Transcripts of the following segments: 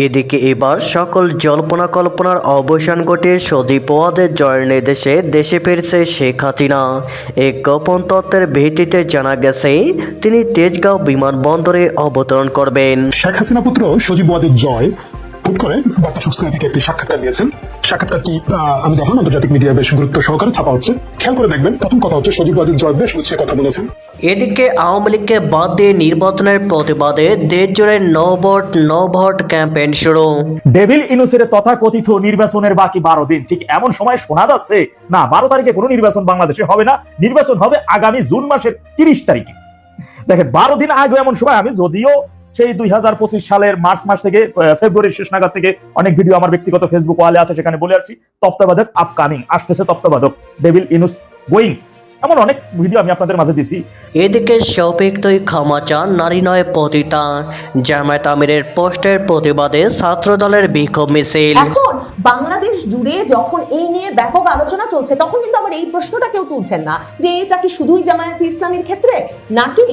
এদিকে এবার সকল জল্পনা কল্পনার অবসান ঘটিয়ে সজীব ওয়াজেদ জয়ের নির্দেশে দেশে ফিরছে শেখ হাসিনা। এক গোপন তথ্যের ভিত্তিতে জানা গেছে তিনি তেজগাঁও বিমানবন্দরে অবতরণ করবেন। শেখ হাসিনা পুত্র সজীব ওয়াজেদ জয় হুট করে বার্তা সংস্থাকে একটি সাক্ষাৎকার দিয়েছেন। সাক্ষাৎকারটি আমি দেখলাম আন্তর্জাতিক মিডিয়া বেশ গুরুত্ব সহকারে ছাপা হচ্ছে। খেয়াল করে দেখবেন, প্রথম কথা হচ্ছে সজীব ওয়াজেদ জয় বেশ গুছিয়ে কথা বলেছেন। এদিকে আওয়ামী লীগকে বাদ দিয়ে নির্বাচনের প্রতিবাদে দেশ জুড়ে নো ভোট ক্যাম্পেইন শুরু। ডেভিল ইনুসের তথাকথিত নির্বাচনের বাকি 12 দিন, ঠিক এমন সময় শোনা যাচ্ছে না 12 তারিখে কোনো নির্বাচন বাংলাদেশে হবে না, নির্বাচন হবে আগামী জুন মাসের 30 তারিখে। দেখেন 12 দিন আগে এমন সময়, আমি যদিও সেই 2025 সালের মার্চ মাস থেকে ফেব্রুয়ারির শেষ নাগাদ থেকে অনেক ভিডিও আমার ব্যক্তিগত ফেসবুক ওয়ালে আছে, সেখানে বলে আসছি তত্ত্বাবধায়ক আপকামিং, আসতেছে তত্ত্বাবধায়ক, ডেভিল ইনুস গোয়িং, এমন অনেক ভিডিও আমি আপনাদের মাঝে দিছি। এদিকে শফিক তুই ক্ষমা চান, নারী নয় পতিতা। জামায়াত আমিরের পোস্টের প্রতিবাদে ছাত্র দলের বিক্ষোভ মিছিল। এখন বাংলাদেশ জুড়ে যখন এই নিয়ে ব্যাপক আলোচনা চলছে, তখন কিন্তু আবার এই প্রশ্নটা কেউ তুলছেন না যে এটা কি শুধুই জামায়াতে ইসলামীর ক্ষেত্রে, নাকি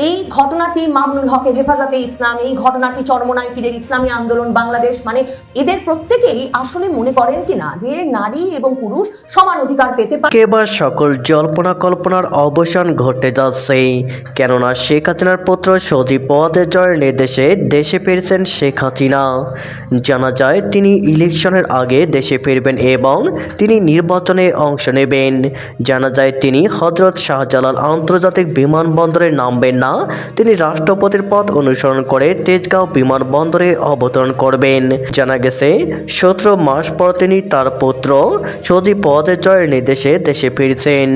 এই ঘটনাটি মামুনুল হকের হেফাজতে ইসলাম, এই ঘটনাটি চরমোনাই পীরের ইসলামী আন্দোলন বাংলাদেশ, মানে এদের প্রত্যেকেই আসলে মনে করেন কিনা যে নারী এবং পুরুষ সমান অধিকার পেতে পারে। এবার সকল জল্পনা কল্পনার অবসান ঘটতে যাচ্ছে, কেননা শেখ হাসিনার পুত্র সজীব ওয়াজেদ জয়ের নির্দেশে দেশে ফিরছেন শেখ হাসিনা। জানা যায় তিনি ইলেকশনের আগে দেশে ফিরবেন এবং তিনি নির্বাচনে অংশ নেবেন। জানা যায় তিনি হযরত শাহজালাল আন্তর্জাতিক বিমানবন্দরে নামবেন না, তিনি রাষ্ট্রপতির পথ অনুসরণ করে তেজগাঁও বিমানবন্দরে অবতরণ করবেন। জানা গেছে 17 মাস পর তিনি তার পুত্র সজীব ওয়াজেদ জয়ের নির্দেশে দেশে ফিরছেন।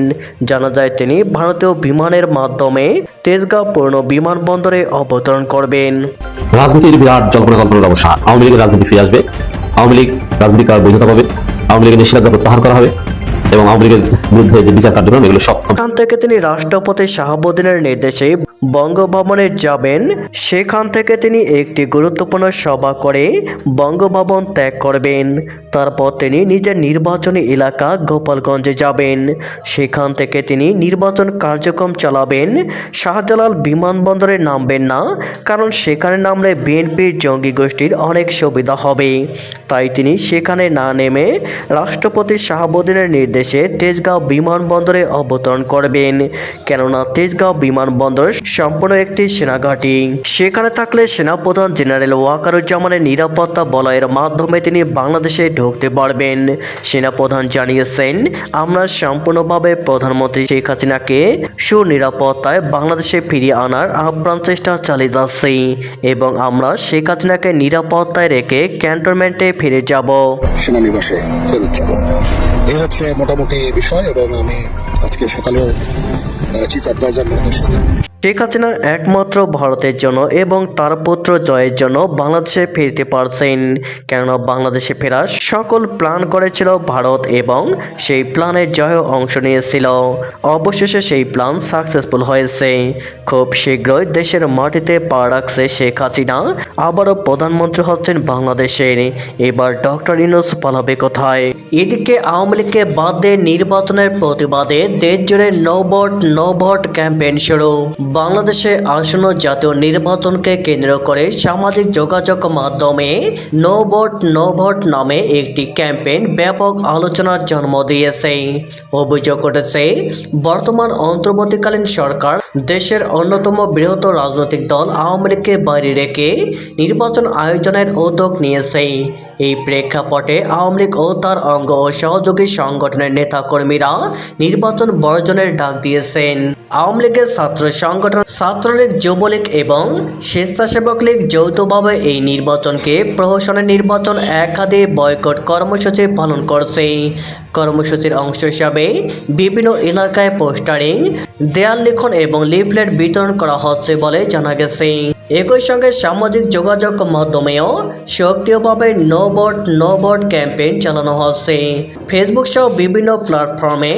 জানা যায় তিনি ভারতীয় বিমানের মাধ্যমে তেজগাঁও পূর্ণ বিমানবন্দরে অবতরণ করবেন। রাজনীতির বিরাট জল্পনা কল্পনার অবসান, আওয়ামী লীগের রাজনীতি ফিরে আসবে, আওয়ামী লীগ রাজনীতি করার বৈধতা পাবে, আওয়ামী লীগের নিষেধাজ্ঞা প্রত্যাহার করা হবে এবং আওয়ামী লীগের বিরুদ্ধে যে বিচার কার্যক্রম এগুলো সব। সেখান থেকে তিনি রাষ্ট্রপতি শাহাবুদ্দিনের নির্দেশে বঙ্গভবনে যাবেন। সেখান থেকে তিনি একটি গুরুত্বপূর্ণ সভা করে বঙ্গভবন ত্যাগ করবেন। তারপর তিনি নিজের নির্বাচনী এলাকা গোপালগঞ্জে যাবেন। সেখান থেকে তিনি নির্বাচন কার্যক্রম চালাবেন। শাহজালাল বিমানবন্দরে নামবেন না, কারণ সেখানে নামলে বিএনপির জঙ্গি গোষ্ঠীর অনেক সুবিধা হবে। তাই তিনি সেখানে না নেমে রাষ্ট্রপতি শাহাবুদ্দিনের নির্দেশে তেজগাঁও বিমানবন্দরে অবতরণ করবেন, কেননা তেজগাঁও বিমানবন্দর সম্পূর্ণ একটি সেনাঘাঁটি। সেখানে থাকলে সেনাপ্রধান জেনারেল ওয়াকারুজ্জামানের নিরাপত্তা বলয়ের মাধ্যমে তিনি বাংলাদেশে ঢুকতে পারবেন। সেনাপ্রধান জানিয়েছেন, আমরা সম্পূর্ণভাবে প্রধানমন্ত্রী শেখ হাসিনাকে সুনিরাপত্তায় বাংলাদেশে ফিরিয়ে আনার আপ্রাণ চেষ্টা চালিয়ে যাচ্ছি এবং আমরা শেখ হাসিনাকে নিরাপত্তায় রেখে ক্যান্টনমেন্টে ফিরে যাব, সেনানিবাসে ফেরত যাব। এই হচ্ছে মোটামুটি বিষয় এবং আমি আজকে সকালেও চিফ অ্যাডভাইজার মহোদয়ের সাথে শেখ হাসিনা একমাত্র ভারতের জন্য এবং তার পুত্র জয়ের জন্য বাংলাদেশে ফিরতে পারছেন, কেননা বাংলাদেশে ফেরার সকল প্ল্যান করেছিল ভারত এবং সেই প্ল্যানে জয় অংশ নিয়েছিল। অবশেষে সেই প্ল্যান সাকসেসফুল হয়েছে। খুব শীঘ্রই দেশের মাটিতে পা রাখছে শেখ হাসিনা, আবারও প্রধানমন্ত্রী হচ্ছেন বাংলাদেশের। এবার ডক্টর ইউনূস পালাবে কোথায়? এদিকে আওয়ামী লীগকে বাদ দিয়ে নির্বাচনের প্রতিবাদে দেশ জুড়ে নো ভোট ক্যাম্পেইন শুরু। বাংলাদেশে আসন্ন জাতীয় নির্বাচনকে কেন্দ্র করে সামাজিক যোগাযোগ মাধ্যমে নো ভোট নামে একটি ক্যাম্পেইন ব্যাপক আলোচনার জন্ম দিয়েছে। অভিযোগ উঠেছে, বর্তমান অন্তর্বর্তীকালীন সরকার দেশের অন্যতম বৃহত্তর রাজনৈতিক দল আওয়ামী লীগকে বাইরে রেখে নির্বাচন আয়োজনের উদ্যোগ নিয়েছে। এই প্রেক্ষাপটে আওয়ামী লীগ ও তার অঙ্গ ও সহযোগী সংগঠনের নেতাকর্মীরা নির্বাচন বর্জনের ডাক দিয়েছেন। আওয়ামী লীগের ছাত্র সংগঠন ছাত্রলীগ, যুবলীগ এবং স্বেচ্ছাসেবক লীগ যৌথভাবে এই নির্বাচনকে প্রহসনের নির্বাচন একাধিক বয়কট কর্মসূচি পালন করছে। কর্মসূচির অংশ হিসাবে বিভিন্ন এলাকায় পোস্টারিং, দেয়াল লিখন এবং লিফলেট বিতরণ করা হচ্ছে বলে জানা গেছে। একই সঙ্গে সামাজিক যোগাযোগ মাধ্যমেও সক্রিয়ভাবে নো ভোট ক্যাম্পেইন চালানো হচ্ছে। ফেসবুক সহ বিভিন্ন প্ল্যাটফর্মে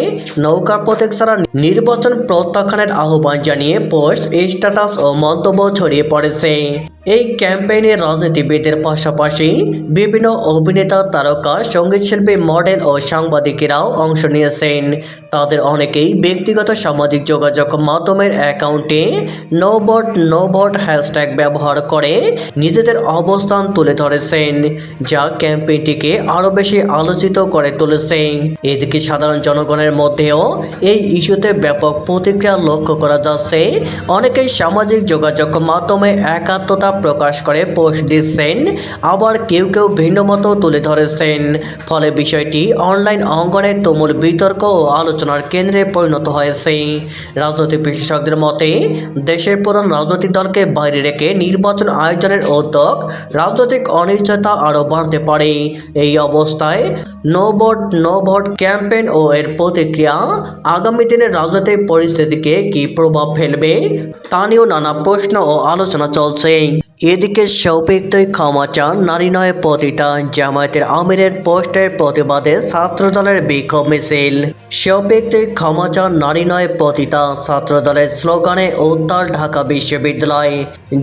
নৌকা প্রতীক ছাড়া নির্বাচন প্রত্যাখ্যানের আহ্বান জানিয়ে পোস্ট, স্ট্যাটাস ও মন্তব্য ছড়িয়ে পড়েছে। এই ক্যাম্পেইনে রাজনীতিবিদদের পাশাপাশি বিভিন্ন অভিনেতা, তারকা, সঙ্গীতশিল্পী, মডেল ও সাংবাদিকেরাও অংশ নিয়েছেন। তাদের অনেকেই ব্যক্তিগত সামাজিক যোগাযোগ মাধ্যমের অ্যাকাউন্টে নো ভোট হ্যাশট্যাগ ব্যবহার করে নিজেদের অবস্থান তুলে ধরেছেন, যা ক্যাম্পেইনটিকে আরও বেশি আলোচিত করে তুলেছে। এদিকে সাধারণ জনগণের মধ্যেও এই ইস্যুতে ব্যাপক প্রতিক্রিয়া লক্ষ্য করা যাচ্ছে। অনেকেই সামাজিক যোগাযোগ মাধ্যমে একাত্মতা প্রকাশ করে পোস্ট দিচ্ছেন, আবার কেউ কেউ ভিন্ন মতো তুলে ধরেছেন। ফলে বিষয়টি অনলাইন অঙ্গনে তুমুল বিতর্ক ও আলোচনার কেন্দ্রে পরিণত হয়েছে। রাজনৈতিক বিশেষজ্ঞদের মতে দেশের প্রধান রাজনৈতিক দলকে বাইরে রেখে নির্বাচন আয়োজনের উদ্যোগ রাজনৈতিক অনিশ্চয়তা আরও বাড়তে পারে। এই অবস্থায় নো ভোট ক্যাম্পেইন ও এর প্রতিক্রিয়া আগামী দিনের রাজনৈতিক পরিস্থিতিকে কী প্রভাব ফেলবে তা নিয়েও নানা প্রশ্ন ও আলোচনা চলছে। এদিকে শফিক তুই ক্ষমা চান, নারী নয় পতিতা, জামায়াতের আমিরের পোস্টের প্রতিবাদে ছাত্রদলের বিক্ষোভ মিছিল। শফিক তুই ক্ষমা চান, নারী নয় পতিতা, ছাত্রদলের স্লোগানে উত্তাল ঢাকা বিশ্ববিদ্যালয়।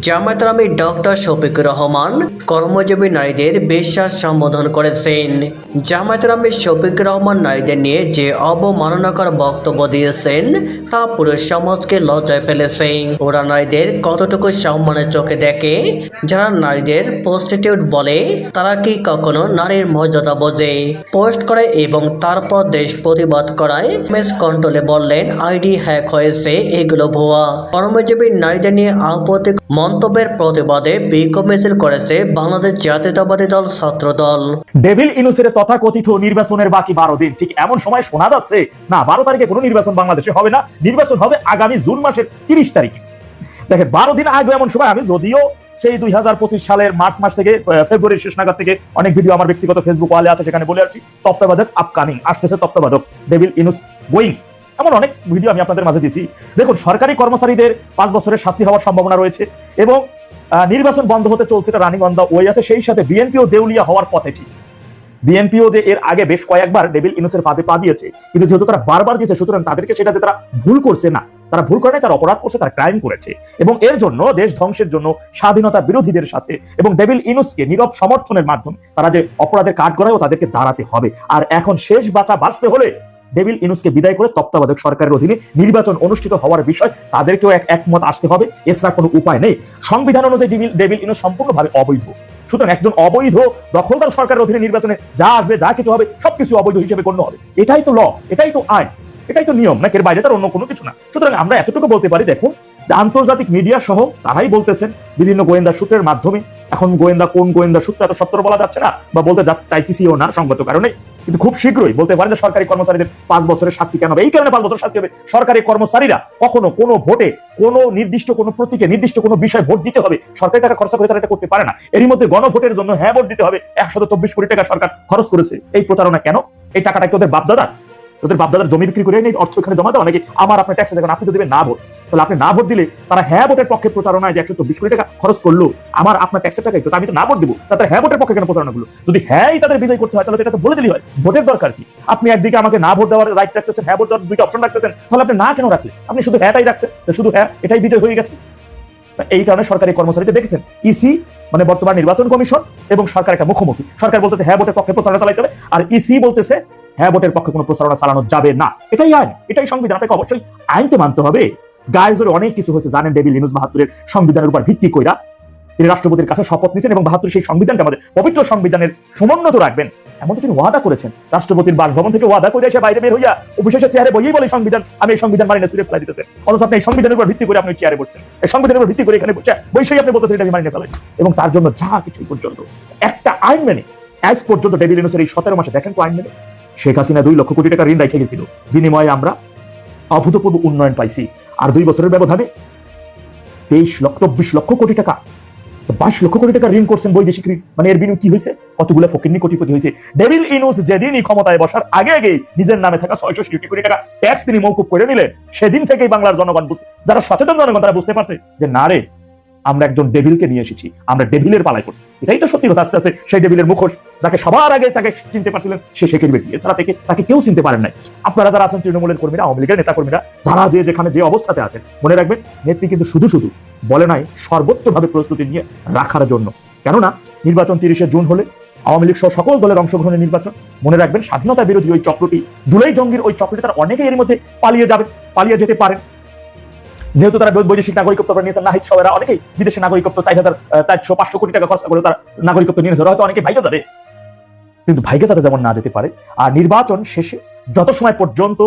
জামায়াতের আমির ডক্টর শফিকুর রহমান কর্মজীবী নারীদের বিশ্বাস সম্বোধন করেছেন। জামায়াতের আমির শফিকুর রহমান নারীদের নিয়ে যে অবমাননাকর বক্তব্য দিয়েছেন তা পুরো সমাজকে লজ্জায় ফেলেছে। ওরা নারীদের কতটুকু সম্মানের চোখে দেখে? যারা নারীদের প্রস্টিটিউট বলে তারা কি কখনো নারীর মর্যাদা বোঝে? পোস্ট করে এবং তারপর দেশ প্রতিবাদ করায় মেস কন্ট্রোলে বললেন আইডি হ্যাক হয়েছে, এগুলো ভুয়া। কর্মজীবী নারীদের নিয়ে আপত্তি মন্তব্যের প্রতিবাদে বিক্ষোভ মিছিল করেছে বাংলাদেশ জাতীয়তাবাদী দল ছাত্রদল। ডেভিল ইনুসের তথাকথিত নির্বাচনের বাকি 12 দিন, ঠিক এমন সময় শোনা যাচ্ছে না 12 তারিখে কোনো নির্বাচন বাংলাদেশে হবে না, নির্বাচন হবে আগামী জুন মাসের 30 তারিখে। দেখেন 12 দিন আগে এমন সময়, আমি যদিও সেই 2025 সালের মার্চ মাস থেকে ফেব্রুয়ারির শেষ নাগাদ থেকে অনেক ভিডিও আমার ব্যক্তিগত ফেসবুক ওয়ালে আছে, সেখানে বলে আসছি তত্ত্বাবধায়ক আপকামিং আসতেছে, তত্ত্বাবধায়ক ডেভিল ইনুস গোয়িং, এমন অনেক ভিডিও আমি আপনাদের মাঝে দিয়েছি। দেখুন, সরকারি কর্মচারীদের 5 বছরের শাস্তি হওয়ার সম্ভাবনা রয়েছে এবং নির্বাচন বন্ধ হতে চলছে, এটা রানিং অন দা ওয়ে আছে। সেই সাথে বিএনপিও দেউলিয়া হওয়ার পথে। ঠিক, বিএনপিও যে এর আগে বেশ কয়েকবার ডেভিল ইনুসের ফাঁদে পা দিয়েছে, কিন্তু যেহেতু তারা বারবার দিয়েছে, সুতরাং তাদেরকে সেটা যে তারা ভুল করছে না, তারা ভুল করে নাই, তারা অপরাধ করছে, তারা ক্রাইম করেছে এবং এর জন্য দেশ ধ্বংসের জন্য স্বাধীনতা বিরোধীদের সাথে এবং ডেভিল ইনুসকে নীরব সমর্থনের মাধ্যমে তারা যে অপরাধের কাঠগড়ায় তাদেরকে দাঁড়াতে হবে। আর এখন শেষ বাঁচা বাঁচতে হলে ডেভিল ইনুসকে বিদায় করে তত্ত্বাবধায়ক সরকারের অধীনে নির্বাচন অনুষ্ঠিত হওয়ার বিষয় তাদেরকেও একমত আসতে হবে, এছাড়া কোনো উপায় নেই। সংবিধান অনুযায়ী ডেভিল ইনুস সম্পূর্ণভাবে অবৈধ। সুতরাং একজন অবৈধ দখলদার সরকারের অধীনে নির্বাচনে যা আসবে, যা কিছু হবে, সবকিছু অবৈধ হিসেবে গণ্য হবে। এটাই তো ল, এটাই তো আইন, এটাই তো নিয়ম, নাকি এর বাইরে তার অন্য কোনো কিছু না। সুতরাং আমরা এতটুকু বলতে পারি, দেখুন আন্তর্জাতিক মিডিয়া সহ তারাই বলতেছেন বিভিন্ন গোয়েন্দা সূত্রের মাধ্যমে। এখন কোন গোয়েন্দা সূত্র এত সত্তর বলা যাচ্ছে না বা বলতে চাইতেছিও না সঙ্গত কারণে, কিন্তু খুব শীঘ্রই বলতে পারেন যে সরকারি কর্মচারীদের 5 বছরের শাস্তি কেন হবে। এই কারণে 5 বছর শাস্তি হবে, সরকারি কর্মচারীরা কখনো কোনো ভোটে কোনো নির্দিষ্ট কোনো প্রতীকে নির্দিষ্ট কোনো বিষয় ভোট দিতে হবে, সরকারি টাকা খরচ করে তারা এটা করতে পারে না। এরই মধ্যে গণভোটের জন্য হ্যাঁ ভোট দিতে হবে 124 কোটি টাকা সরকার খরচ করেছে। এই প্রচারণা কেন? এই টাকাটা কি ওদের বাপদাদার জমি বিক্রি করে নেই অর্থ এখানে জমা দেওয়া, নাকি আমার আপনার ট্যাক্সে দেখেন আপনি তো দেবেন না ভোট, তাহলে আপনি না ভোট দিলে তারা হ্যাঁ ভোটের পক্ষে প্রচারণায় যে 124 কোটি টাকা খরচ করলো আমার আপনার ট্যাক্সের টাকা, তো আমি তো না ভোট দেবো, তারা হ্যাঁ ভোটের পক্ষে কেন প্রচারণা করলো? যদি হ্যাঁ তাদের বিজয় করতে হয় তাহলে এটা তো বলে দিলেই হয়। ভোটের দরকার কি? আপনি একদিকে আমাকে না ভোট দেওয়ার রাইট রাখতেছেন, হ্যাঁ ভোট দেওয়ার 2টা অপশন রাখতেছেন, তাহলে আপনি না কেন রাখলেন? আপনি শুধু হ্যাঁটাই রাখতেন, শুধু হ্যাঁ এটাই বিজয় হয়ে গেছে। এই কারণে সরকারি কর্মচারীদের দেখেছেন ইসি মানে বর্তমান নির্বাচন কমিশন এবং সরকার একটা মুখোমুখি। সরকার বলতেছে হ্যাঁ ভোটের পক্ষে প্রচারণা চালাইতে হবে, আর ইসি বলতেছে হ্যাঁ ভোটের পক্ষে কোনো প্রচারণা চালানো যাবে না। এটাই আইন, এটাই সংবিধান, আপনাকে অবশ্যই আইনকে মানতে হবে। গায়ে জোরে অনেক কিছু হয়েছে জানেন। ডেভিল ইনুস 72-এর সংবিধানের উপর ভিত্তি কইরা তিনি রাষ্ট্রপতির কাছে শপথ নিয়েছেন এবং 72 সেই সংবিধানকে আমাদের পবিত্র সংবিধানের সমুন্নত রাখবেন এমনটা তিনি ওয়াদা করেছেন। রাষ্ট্রপতির বাসভবন থেকে ওয়াদা করে এসে বাইরে বের হইয়া অফিসের চেয়ারে বইয়েই বলে সংবিধান, আমি এই সংবিধান মানি না, সুরে ফেলা দিতেছেন। অথচ আপনি এই সংবিধানের উপর ভিত্তি করে আপনি চেয়ারে বসছেন, এই সংবিধানের উপর ভিত্তি করে এখানে বসেই আপনি বলতেছেন এটা আমি মানি না ফেলাই। এবং তার জন্য যা কিছু পর্যন্ত একটা আইন মেনে আজ পর্যন্ত ডেভিল ইনুসের এই 17 মাসে দেখেন তো আইন মেনে শেখ হাসিনা 2 লক্ষ কোটি টাকা ঋণ রেখে গেছিল, বিনিময়ে আমরা অভূতপূর্ব উন্নয়ন পাইছি। আর 2 বছরের ব্যবধানে 24 লক্ষ কোটি টাকা, 22 লক্ষ কোটি টাকা ঋণ করছেন বৈদেশিক ঋণ। মানে এর বিনিময়ে কি হয়েছে? কতগুলো ফকিন্নি কোটিপতি হয়েছে। ডেভিল ইনুস যেদিনই ক্ষমতায় বসার আগে নিজের নামে থাকা 660 কোটি টাকা ট্যাক্স তিনি মওকুফ করে নিলেন, সেদিন থেকেই বাংলার জনগণ যারা সচেতন জনগণ তারা বুঝতে পারছে যে না রে, আমরা একজন ডেভিলকে নিয়ে এসেছি, আমরা ডেভিলের পালাই করছি। এটাই তো সত্যি কথা। আস্তে আস্তে সেই ডেভিলের মুখোশ যাকে সবার আগে তাকে চিনতে পারছিলেন সে শেখের বেটি, এছাড়া থেকে তাকে কেউ চিনতে পারেন নাই। আপনারা যারা আছেন তৃণমূলের কর্মীরা, আওয়ামী লীগের নেতা কর্মীরা, যারা যেখানে যে অবস্থাতে আছেন, মনে রাখবেন নেত্রী কিন্তু শুধু শুধু বলে নাই সর্বোচ্চভাবে প্রস্তুতি নিয়ে রাখার জন্য। কেননা নির্বাচন 30শে জুন হলে আওয়ামী লীগ সহ সকল দলের অংশগ্রহণের নির্বাচন। মনে রাখবেন স্বাধীনতা বিরোধী ওই চক্রটি, জুলাই জঙ্গির ওই চক্রটি, তারা অনেকেই এর মধ্যে পালিয়ে যেতে পারেন, যেহেতু তারা বৈদেশিক নাগরিকত্ব নিয়েছেন। নাহিদ সবেরা অনেকেই বিদেশি নাগরিকত্ব 4,400-500 কোটি টাকা খরচ করে তারা নাগরিকত্ব নিয়ে হয়তো অনেকে ভাইকে যাবে, কিন্তু ভাইকে যাতে যেমন না যেতে পারে। আর নির্বাচন শেষে যত সময় পর্যন্ত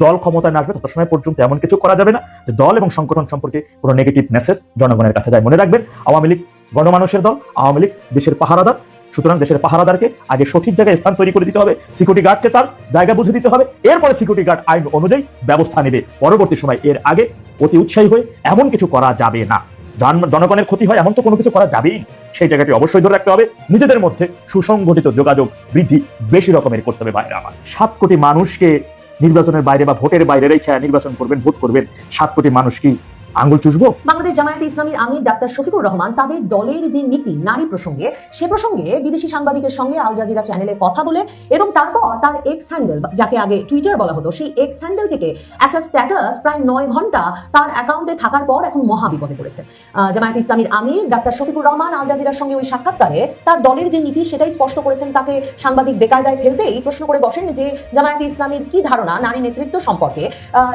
দল ক্ষমতায় না আসবে তত সময় পর্যন্ত এমন কিছু করা যাবে না যে দল এবং সংগঠন সম্পর্কে কোনো নেগেটিভ মেসেজ জনগণের কাছে যায়। মনে রাখবেন আওয়ামী লীগ গণমানুষের দল, আওয়ামী লীগ দেশের পাহারাদার। সুতরাং দেশের পাহারাদারকে আগে সঠিক জায়গায় স্থান তৈরি করে দিতে হবে, সিকিউরিটি গার্ডকে তার জায়গা বুঝে দিতে হবে, এরপরে সিকিউরিটি গার্ড আইন অনুযায়ী ব্যবস্থা নেবে পরবর্তী সময়। এর আগে অতি উৎসাহী হয়ে এমন কিছু করা যাবে না, জনগণের ক্ষতি হয় এমন তো কোনো কিছু করা যাবেই। সেই জায়গাটি অবশ্যই ধরে রাখতে হবে। নিজেদের মধ্যে সুসংগঠিত যোগাযোগ বৃদ্ধি বেশি রকমের করতে হবে। বাইরে আমার 7 কোটি মানুষকে নির্বাচনের বাইরে বা ভোটের বাইরে রেখে নির্বাচন করবেন, ভোট করবেন, 7 কোটি মানুষ কি আঙ্গুল চুষবো? বাংলাদেশ জামায়াতে ইসলামীর আমির ডাক্তার শফিকুর রহমান তাদের দলের যে নীতি নারী প্রসঙ্গে, সে প্রসঙ্গে বিদেশি সাংবাদিকের সঙ্গে আল জাজিরা চ্যানেলে কথা বলে এবং তারপর তার এক্স হ্যান্ডেল, যাকে আগে টুইটার বলা হতো, সেই এক্স হ্যান্ডেল থেকে একটা স্ট্যাটাস প্রায় 9 ঘন্টা তার অ্যাকাউন্টে থাকার পর এখন মহা বিপদে পড়েছে। জামায়াতে ইসলামীর আমির ডাক্তার শফিকুর রহমান আল জাজিরার সঙ্গে ওই সাক্ষাৎকারে তার দলের যে নীতি সেটাই স্পষ্ট করেছেন। তাকে সাংবাদিক বেকায়দায় ফেলতেই প্রশ্ন করে বসেন যে জামায়াতে ইসলামীর কি ধারণা নারী নেতৃত্ব সম্পর্কে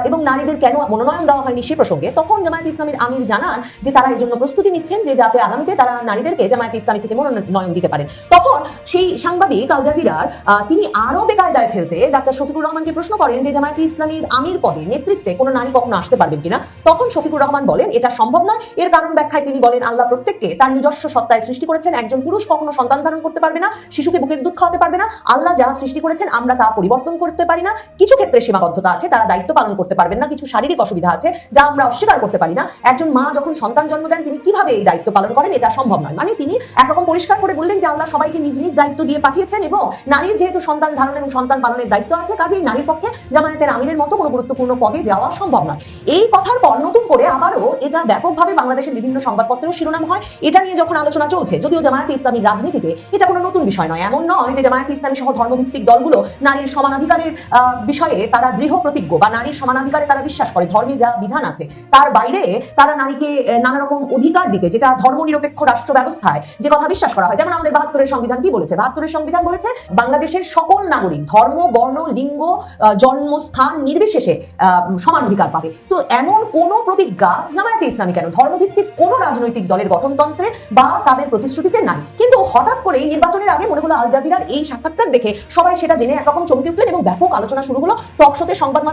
এবং নারীদের কেন মনোনয়ন দেওয়া হয়নি সে প্রসঙ্গে। তখন জামায়াতে ইসলামীর আমির জানান যে তারা এর জন্য প্রস্তুতি নিচ্ছেন যে যাতে আগামীতে তারা নারীদেরকে জামায়াতে ইসলামী থেকে মনোনয়ন দিতে পারেন। তখন সেই সাংবাদিক আল জাজিরার তিনি আরো বেকায়দায় ফেলতে ডাক্তার শফিকুর রহমানকে প্রশ্ন করেন যে জামায়াতে ইসলামীর আমির পদে নেতৃত্বে কোনো নারী কখনো আসতে পারবেন কিনা। তখন শফিকুর রহমান বলেন এটা সম্ভব নয়। এর কারণ ব্যাখ্যায় তিনি বলেন আল্লাহ প্রত্যেককে তার নিজস্ব সত্তায় সৃষ্টি করেছেন। একজন পুরুষ কখনো সন্তান ধারণ করতে পারবে না, শিশুকে বুকের দুধ খাওয়াতে পারবে না। আল্লাহ যা সৃষ্টি করেছেন আমরা তা পরিবর্তন করতে পারি না। কিছু ক্ষেত্রে সীমাবদ্ধতা আছে, তারা দায়িত্ব পালন করতে পারবেন না। কিছু শারীরিক অসুবিধা আছে যা আমরা অস্বীকার করতে পারি না। একজন মা যখন সন্তান জন্ম দেন তিনি কিভাবে এই দায়িত্ব পালন করেন এটা সম্ভব নয়। মানে তিনি একরকম পরিষ্কার করে বললেন যে আল্লাহ সবাইকে নিজ নিজ দায়িত্ব দিয়ে পাঠিয়েছেন এবং নারীর যেহেতু সন্তান ধারণ এবং সন্তান পালনের দায়িত্ব আছে, কাজেই নারীর পক্ষে জামায়াতের আমিরের মতো কোনো গুরুত্বপূর্ণ পদে যাওয়া সম্ভব নয়। এই কথার পর নতুন করে আবারও এটা ব্যাপকভাবে বাংলাদেশের বিভিন্ন সংবাদপত্রেও শিরোনাম হয়। এটা নিয়ে যখন আলোচনা চলছে, যদিও জামায়াতে ইসলামীর রাজনীতিতে এটা কোনো নতুন বিষয় নয়। এমন নয় যে জামায়াতে ইসলামী সহ ধর্মভিত্তিক দলগুলো নারীর সমানাধিকারের বিষয়ে তারা দৃঢ় প্রতিজ্ঞ বা নারীর সমানাধিকারে তারা বিশ্বাস করে। ধর্মে যা বিধান আছে তার বাইরে তারা নারীকে নানা রকম অধিকার দিতে, যেটা ধর্মনিরপেক্ষ রাষ্ট্র ব্যবস্থায় যে কথা বিশ্বাস করা হয়। যেমন আমাদের 72-এর সংবিধান কি বলেছে? 72-এর সংবিধান বলেছে বাংলাদেশের সকল নাগরিক ধর্ম, বর্ণ, লিঙ্গ, জন্মস্থান নির্বিশেষে সমান অধিকার পাবে। তো এমন কোন প্রতিজ্ঞা জামায়াতে ইসলামী কেন ধর্মভিত্তিক কোন রাজনৈতিক দলের গঠনতন্ত্রে বা তাদের প্রতিশ্রুতিতে নাই। কিন্তু হঠাৎ করে নির্বাচনের আগে মনে হলো আল জাজিরার এই সাক্ষাৎকার দেখে সবাই সেটা জেনে একরকম চমকে উঠলেন এবং ব্যাপক আলোচনা শুরু হলো টকশোতে, সংবাদ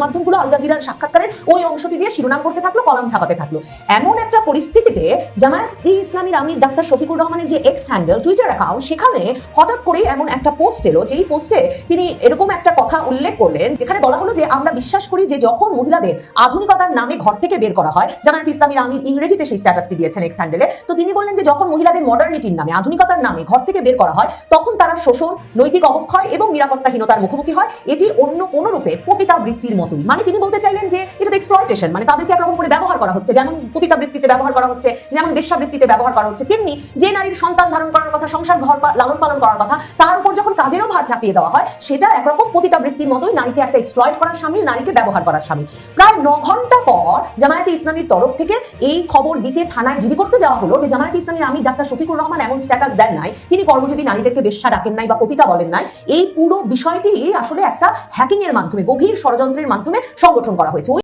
মাধ্যমগুলো আল জাজিরার সাক্ষাৎকারের ওই অংশটি দিয়ে শিরোনাম করতে থাকলো, কলাম ছাপাতে থাকলো। এমন একটা পরিস্থিতিতে জামায়াতে ইসলামীর আমির ডাক্তার শফিকুর রহমানের যে এক্স হ্যান্ডেল টুইটার অ্যাকাউন্ট, সেখানে হঠাৎ করে এমন একটা পোস্ট এলো, যেই পোস্টে তিনি এরকম একটা কথা উল্লেখ করলেন যেখানে বলা হলো যে আমরা বিশ্বাস করি যে যখন মহিলাদের আধুনিকতার নামে ঘর থেকে বের করা হয়, জামায়াতে ইসলামীর আমির ইংরেজিতে সেই স্ট্যাটাসটি দিয়েছেন এক্স হ্যান্ডেলে। তো তিনি বললেন যে যখন মহিলাদের মডার্নিটির নামে, আধুনিকতার নামে ঘর থেকে বের করা হয় তখন তারা শোষণ, নৈতিক অবক্ষয় এবং নিরাপত্তাহীনতার মুখোমুখি হয়। এটি অন্য কোন রূপে পতিতাবৃত্তির মতোই। মানে তিনি বলতে চাইলেন যে এটা তো এক্সপ্লয়টেশন, মানে তাদেরকে একরকম করে ব্যবহার করা হচ্ছে, যেমন পতিতাবৃত্তিতে ব্যবহার করা হচ্ছে, যেমন বেশ্যাবৃত্তিতে ব্যবহার করা হচ্ছে, তেমনি যে নারীর সন্তান ধারণ করার কথা, সংসার ঘর লালন পালন করার কথা, তার উপর যখন কাজেরও ভার চাপিয়ে দেওয়া হয় সেটা একরকম পতিতাবৃত্তির মতোই নারীকে একটা এক্সপ্লয়েট করার শামিল, নারীকে ব্যবহার করার শামিল। প্রায় 9 ঘন্টা পর জামায়াতে ইসলামীর তরফ থেকে এই খবর দিতে থানায় জিডি করতে যাওয়া হলো যে জামায়াতে ইসলামীর আমির ডাক্তার শফিকুর রহমান এমন স্ট্যাটাস দেন নাই, তিনি কর্মজীবী নারীদেরকে বেশ্যা ডাকেন নাই বা পতিতা বলেন নাই। এই পুরো বিষয়টি আসলে একটা হ্যাকিং এর মাধ্যমে, গভীর ষড়যন্ত্রের মাধ্যমে সংগঠন করা হয়েছে।